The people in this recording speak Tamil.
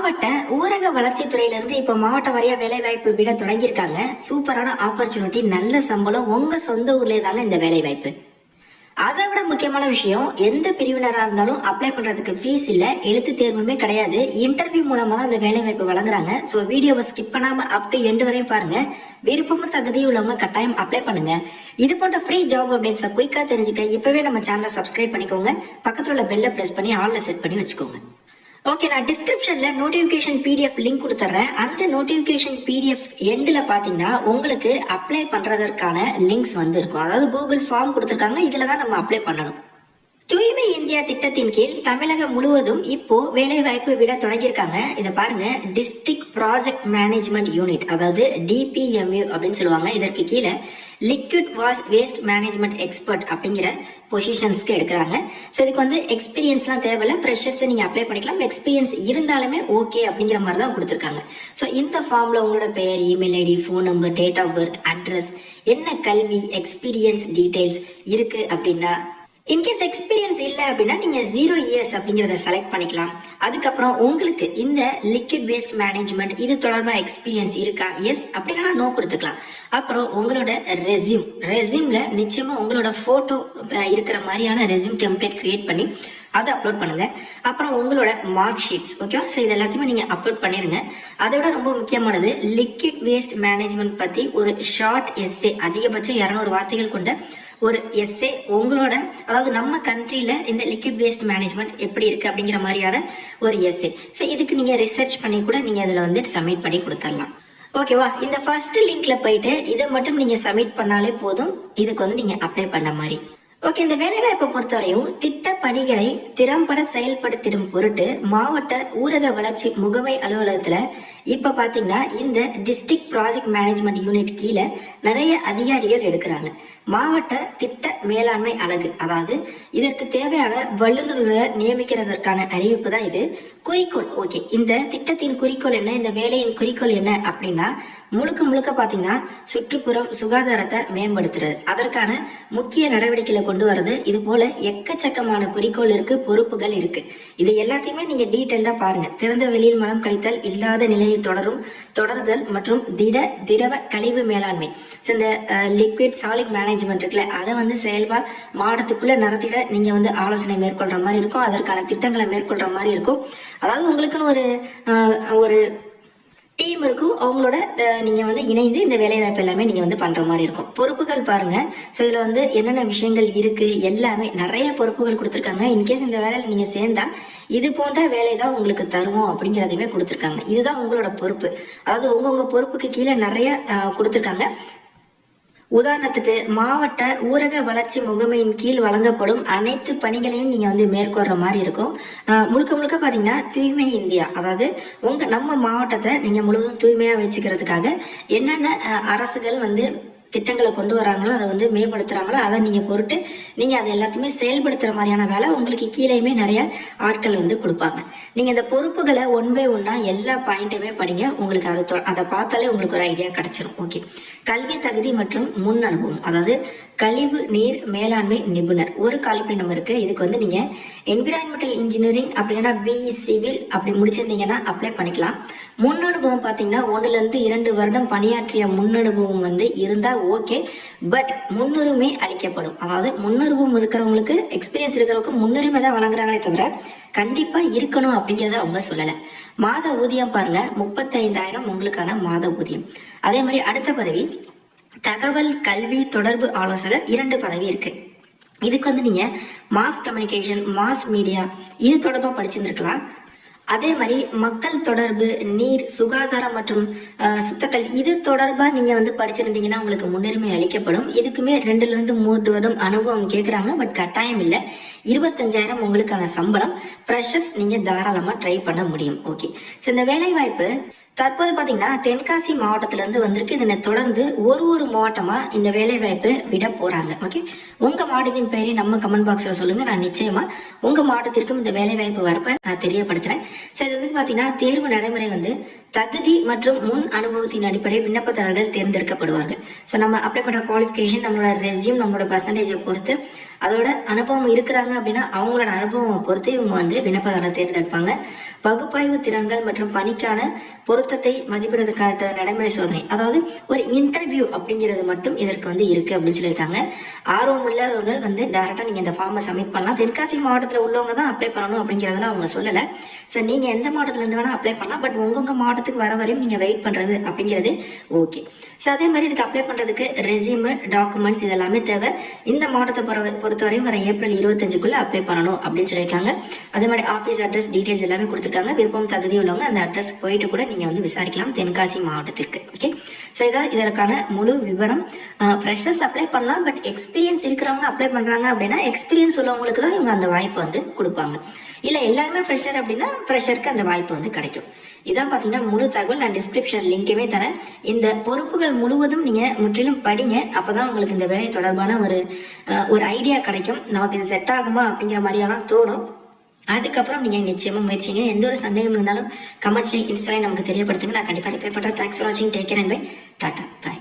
மாவட்ட ஊரக வளர்ச்சித்துறையிலிருந்து இப்போ மாவட்ட வாரியா வேலை வாய்ப்பு விட தொடங்கியிருக்காங்க. சூப்பரான ஆப்பர்ச்சுனிட்டி, நல்ல சம்பளம், உங்க சொந்த ஊர்லயே தாங்க இந்த வேலை வாய்ப்பு. அதை விட முக்கியமான விஷயம், எந்த பிரிவினரா இருந்தாலும் அப்ளை பண்றதுக்கு ஃபீஸ் இல்ல, எழுத்து தேர்வுமே கிடையாது. இன்டர்வியூ மூலமா தான் இந்த வேலை வாய்ப்பு வழங்குறாங்க. ஸோ வீடியோவை ஸ்கிப் பண்ணாம அப் டு எண்டு வரையும் பாருங்க. விருப்பமும் தகுதியும் உள்ளவங்க கட்டாயம் அப்ளை பண்ணுங்க. இது போன்ற ஃப்ரீ ஜாப் அப்டேட்ஸை குயிக்கா தெரிஞ்சுக்க இப்பவே நம்ம சேனலை சப்ஸ்கிரைப் பண்ணிக்கோங்க. பக்கத்துல உள்ள பெல்லை பிரஸ் பண்ணி ஆல்ல செட் பண்ணி வச்சுக்கோங்க. ஓகே, நான் டிஸ்கிரிப்ஷன்ல நோட்டிபிகேஷன் பிடிஎஃப் லிங்க் கொடுத்துட்றேன். அந்த நோட்டிபிகேஷன் பிடிஎஃப் எண்டில் பார்த்தீங்கன்னா உங்களுக்கு அப்ளை பண்றதற்கான லிங்க்ஸ் வந்து இருக்கும். அதாவது கூகுள் ஃபார்ம் கொடுத்துருக்காங்க, இதுல தான் நம்ம அப்ளை பண்ணணும். தூய்மை இந்தியா திட்டத்தின் கீழ் தமிழகம் முழுவதும் இப்போ வேலை வாய்ப்பு விட தொடங்கியிருக்காங்க. இதை பாருங்க, டிஸ்ட்ரிக்ட் ப்ராஜெக்ட் மேனேஜ்மெண்ட் யூனிட், அதாவது டிபிஎம்யூ அப்படின்னு சொல்லுவாங்க. இதற்கு கீழே லிக்விட் வேஸ்ட் மேனேஜ்மெண்ட் எக்ஸ்பர்ட் அப்படிங்கிற பொசிஷன்ஸ்க்கு எடுக்கிறாங்க. ஸோ இதுக்கு வந்து எக்ஸ்பீரியன்ஸ்லாம் தேவையில்ல, ஃப்ரெஷர்ஸை நீங்கள் அப்ளை பண்ணிக்கலாம். எக்ஸ்பீரியன்ஸ் இருந்தாலுமே ஓகே அப்படிங்கிற மாதிரி தான் கொடுத்துருக்காங்க. ஸோ இந்த ஃபார்மில் உங்களோட பெயர், email ID, phone number, date of birth, address, என்ன கல்வி, எக்ஸ்பீரியன்ஸ் டீடைல்ஸ் இருக்கு அப்படின்னா, இன்கேஸ் எக்ஸ்பீரியன்ஸ் இல்லை அப்படின்னா நீங்க 0 இயர்ஸ் அப்படிங்கிறத செலக்ட் பண்ணிக்கலாம். அதுக்கப்புறம் உங்களுக்கு இந்த லிக்விட் வேஸ்ட் மேனேஜ்மெண்ட் இது தொடர்பாக எக்ஸ்பீரியன்ஸ் இருக்கா, எஸ் அப்படின்னா நோ கொடுத்துக்கலாம். அப்புறம் உங்களோட ரெஸ்யூம்ல நிச்சயமா உங்களோட போட்டோ இருக்கிற மாதிரியான ரெஸ்யூம் டெம்ப்ளேட் கிரியேட் பண்ணி அதை அப்லோட் பண்ணுங்க. அப்புறம் உங்களோட மார்க் ஷீட்ஸ், ஓகேவா? ஸோ இது எல்லாத்தையுமே நீங்க அப்லோட் பண்ணிருங்க. அதை விட ரொம்ப முக்கியமானது, லிக்விட் வேஸ்ட் மேனேஜ்மெண்ட் பத்தி ஒரு ஷார்ட் எஸ்ஸே, அதிகபட்சம் 200 வார்த்தைகள் கொண்ட ஒரு எஸ்ஸே, உங்களோட அதாவது நம்ம கண்ட்ரியில இந்த லிக்விட் வேஸ்ட் மேனேஜ்மெண்ட் எப்படி இருக்கு அப்படிங்கிற மாதிரியான ஒரு எஸ்ஸே. ஸோ இதுக்கு நீங்க ரிசர்ச் பண்ணி கூட நீங்க அதில் வந்து சப்மிட் பண்ணி கொடுத்துடலாம். ஓகேவா? இந்த ஃபர்ஸ்ட் லிங்க்ல போயிட்டு இதை மட்டும் நீங்க சப்மிட் பண்ணாலே போதும், இதுக்கு வந்து நீங்க அப்ளை பண்ண மாதிரி. ஓகே, இந்த வேலைவாய்ப்பை பொறுத்தவரையும் திட்ட பணிகளை திறம்பட செயல்படுத்திடும் பொருட்டு மாவட்ட ஊரக வளர்ச்சி முகமை அலுவலகத்துல இப்ப பாத்தீங்கன்னா இந்த டிஸ்ட்ரிக்ட் ப்ராஜெக்ட் மேனேஜ்மெண்ட் யூனிட் கீழே நிறைய அதிகாரிகள் எடுக்கிறாங்க. மாவட்ட திட்ட மேலாண்மை அலகு, அதாவது இதற்கு தேவையான வல்லுநர்களை நியமிக்கிறதற்கான அறிவிப்பு தான் இது. குறிக்கோள், ஓகே, இந்த திட்டத்தின் குறிக்கோள் என்ன, இந்த வேலையின் குறிக்கோள் என்ன அப்படின்னா, முழுக்க பாத்தீங்கன்னா சுற்றுப்புறம் சுகாதாரத்தை மேம்படுத்துறது, அதற்கான முக்கிய நடவடிக்கைகளை கொண்டு வர்றது. இது போல எக்கச்சக்கமான குறிக்கோள் இருக்கு, பொறுப்புகள் இருக்கு. இது எல்லாத்தையுமே நீங்க டீட்டெயிலா பாருங்க. திறந்த வெளியில் மலம் கழித்தல் இல்லாத நிலையை தொடருதல் மற்றும் திரவ கழிவு மேலாண்மை, இந்த லிக்விட் சாலிட் மேனேஜ்மெண்ட் இருக்குல்ல, அதை வந்து செயல்பா மாவட்டத்துக்குள்ள நடத்திட நீங்க வந்து ஆலோசனை மேற்கொள்ற மாதிரி இருக்கும். அதற்கான திட்டங்களை மேற்கொள்ற மாதிரி இருக்கும். அதாவது உங்களுக்குன்னு ஒரு டீம் இருக்கும், அவங்களோட நீங்க வந்து இணைந்து இந்த வேலை வாய்ப்பு எல்லாமே நீங்க வந்து பண்ற மாதிரி இருக்கும். பொறுப்புகள் பாருங்க. ஸோ இதுல வந்து என்னென்ன விஷயங்கள் இருக்கு, எல்லாமே நிறைய பொறுப்புகள் கொடுத்துருக்காங்க. இன்கேஸ் இந்த வேலையில நீங்க சேர்ந்தா இது போன்ற வேலை தான் உங்களுக்கு தருவோம் அப்படிங்கிறதையுமே கொடுத்துருக்காங்க. இதுதான் உங்களோட பொறுப்பு. அதாவது உங்க பொறுப்புக்கு கீழே நிறைய கொடுத்துருக்காங்க. உதாரணத்துக்கு, மாவட்ட ஊரக வளர்ச்சி முகமையின் கீழ் வழங்கப்படும் அனைத்து பணிகளையும் நீங்க வந்து மேற்கொள்ற மாதிரி இருக்கும். முழுக்க பாத்தீங்கன்னா தூய்மை இந்தியா, அதாவது நம்ம மாவட்டத்தை நீங்க முழுவதும் தூய்மையா வச்சுக்கிறதுக்காக என்னென்ன அரசுகள் வந்து திட்டங்களை கொண்டு வராங்களோ, அதை வந்து மேம்படுத்துறாங்களோ, அதை நீங்க பொருட்டு நீங்க அதை எல்லாத்தையுமே செயல்படுத்துற மாதிரியான வேலை உங்களுக்கு கீழேயுமே நிறைய ஆட்கள் வந்து கொடுப்பாங்க. நீங்க இந்த பொறுப்புகளை 1 by 1 எல்லா பாயிண்ட்டுமே படிங்க. உங்களுக்கு அதை பார்த்தாலே உங்களுக்கு ஒரு ஐடியா கிடைச்சிடும். ஓகே, கல்வி தகுதி மற்றும் முன் அனுபவம், அதாவது கழிவு நீர் மேலாண்மை நிபுணர், ஒரு காலிப்பிடம் இருக்கு. இதுக்கு வந்து நீங்க என்விரான்மெண்டல் இன்ஜினியரிங் அப்படின்னா பிஇ சிவில் அப்படி முடிச்சிருந்தீங்கன்னா அப்ளை பண்ணிக்கலாம். முன் அனுபவம் பார்த்தீங்கன்னா 1 to 2 வருடம் பணியாற்றிய முன் அனுபவம் வந்து இருந்தா ஓகே, பட் முன்னுரிமை அளிக்கப்படும். அதாவது முன்னுரிமை இருக்கிறவங்களுக்கு, எக்ஸ்பீரியன்ஸ் இருக்கிறவங்களுக்கு முன்னுரிமை தான் வழங்குறாங்களே தவிர கண்டிப்பா இருக்கணும் அப்படிங்கிறத அவங்க சொல்லல. மாத ஊதியம் பாருங்க, 35,000 உங்களுக்கான மாத ஊதியம். அதே மாதிரி அடுத்த பதவி தகவல் கல்வி தொடர்பு ஆலோசகர், 2 பதவி இருக்கு. இதுக்கு வந்து நீங்க மாஸ் கம்யூனிகேஷன், மாஸ் மீடியா இது தொடர்பா படிச்சிருந்திருக்கலாம். அதே மாதிரி மக்கள் தொடர்பு, நீர், சுகாதாரம் மற்றும் சுத்தக்கல்வி இது தொடர்பா நீங்க வந்து படிச்சிருந்தீங்கன்னா உங்களுக்கு முன்னுரிமை அளிக்கப்படும். இதுக்குமே 2 to 3 வருடம் அனுபவம் கேட்கறாங்க, பட் கட்டாயம் இல்லை. 25,000 உங்களுக்கான சம்பளம். ஃப்ரெஷர்ஸ் நீங்க தாராளமா ட்ரை பண்ண முடியும். ஓகே, ஸோ இந்த வேலை வாய்ப்பு தற்போது பாத்தீங்கன்னா தென்காசி மாவட்டத்துல இருந்து வந்திருக்கு. இதனை தொடர்ந்து ஒரு மாவட்டமா இந்த வேலை வாய்ப்பு விட போறாங்க. ஓகே, உங்க மாவட்டத்தின் பெயரை நம்ம கமெண்ட் பாக்ஸ்ல சொல்லுங்க. நான் நிச்சயமா உங்க மாவட்டத்திற்கும் இந்த வேலை வாய்ப்பு வரப்ப நான் தெரியப்படுத்துறேன். சரி, இது வந்து பாத்தீங்கன்னா தேர்வு நடைமுறை வந்து தகுதி மற்றும் முன் அனுபவத்தின் அடிப்படை விண்ணப்பதாரர்கள் தேர்ந்தெடுக்கப்படுவார்கள். ஸோ நம்ம அப்ளை பண்ற குவாலிஃபிகேஷன், நம்மளோட ரெஸ்யூம், நம்மளோட பர்சன்டேஜை பொறுத்து, அதோட அனுபவம் இருக்கிறாங்க அப்படின்னா அவங்களோட அனுபவம் பொறுத்து இவங்க வந்து விண்ணப்பதாரர் தேர்ந்தெடுப்பாங்க. பகுப்பாய்வு திறன்கள் மற்றும் பணிக்கான பொருத்தத்தை மதிப்பிடுவதற்கான நடைமுறை சோதனை, அதாவது ஒரு இன்டர்வியூ அப்படிங்கிறது மட்டும் இதற்கு வந்து இருக்கு அப்படின்னு சொல்லியிருக்காங்க. ஆர்வம் உள்ளவர்கள் வந்து டைரக்டா நீங்க இந்த ஃபார்மை சப்மிட் பண்ணலாம். தென்காசி மாவட்டத்தில் உள்ளவங்க தான் அப்ளை பண்ணணும் அப்படிங்கிறதெல்லாம் அவங்க சொல்லலை. ஸோ நீங்க எந்த மாவட்டத்துல இருந்து வேணா அப்ளை பண்ணலாம். பட் உங்க மாவட்டத்துக்கு வர வரையும் நீங்க வெயிட் பண்றது அப்படிங்கிறது ஓகே. ஸோ அதே மாதிரி இதுக்கு அப்ளை பண்றதுக்கு ரெசியூம், டாக்குமெண்ட்ஸ் இதெல்லாமே தேவை. இந்த மாவட்டத்தை பொறுத்தவரையும் வர ஏப்ரல் 25க்குள்ள அப்ளை பண்ணணும் அப்படின்னு சொல்லியிருக்காங்க. அதே மாதிரி ஆஃபீஸ் அட்ரஸ் டீடைல்ஸ் எல்லாமே கொடுத்துருக்காங்க. விருப்பம் தகுதி உள்ளவங்க அந்த அட்ரஸ் போயிட்டு கூட நீங்க வந்து விசாரிக்கலாம் தென்காசி மாவட்டத்திற்கு. ஓகே, ஸோ இதான் இதற்கான முழு விவரம். ஃப்ரெஷர்ஸ் அப்ளை பண்ணலாம். பட் எக்ஸ்பீரியன்ஸ் இருக்கிறவங்க அப்ளை பண்றாங்க அப்படின்னா எக்ஸ்பீரியன்ஸ் உள்ளவங்களுக்கு தான் இவங்க அந்த வாய்ப்பு வந்து கொடுப்பாங்க. இல்ல எல்லாருமே ஃப்ரெஷர் அப்படின்னா ஃப்ரெஷருக்கு அந்த வாய்ப்பு வந்து கிடைக்கும். இதான் பாத்தீங்கன்னா முழு தகவல். நான் டிஸ்கிரிப்ஷன் லிங்க்குமே தரேன். இந்த பொறுப்புகள் முழுவதும் நீங்க முற்றிலும் படிங்க. அப்பதான் உங்களுக்கு இந்த வேலை தொடர்பான ஒரு ஐடியா கிடைக்கும். நமக்கு இது செட் ஆகுமா அப்படிங்கிற மாதிரியெல்லாம் தோணும். அதுக்கப்புறம் நீங்க நிச்சயமா முயற்சிங்க. எந்த ஒரு சந்தேகம் இருந்தாலும் கமெண்ட்ஸ்ல, இன்ஸ்டால நமக்கு தெரியப்படுத்துங்க. நான் கண்டிப்பா ரிப்ளை பண்றேன். தேங்க்ஸ் ஃபார் வாட்சிங். Take care and bye. டாடா, பை.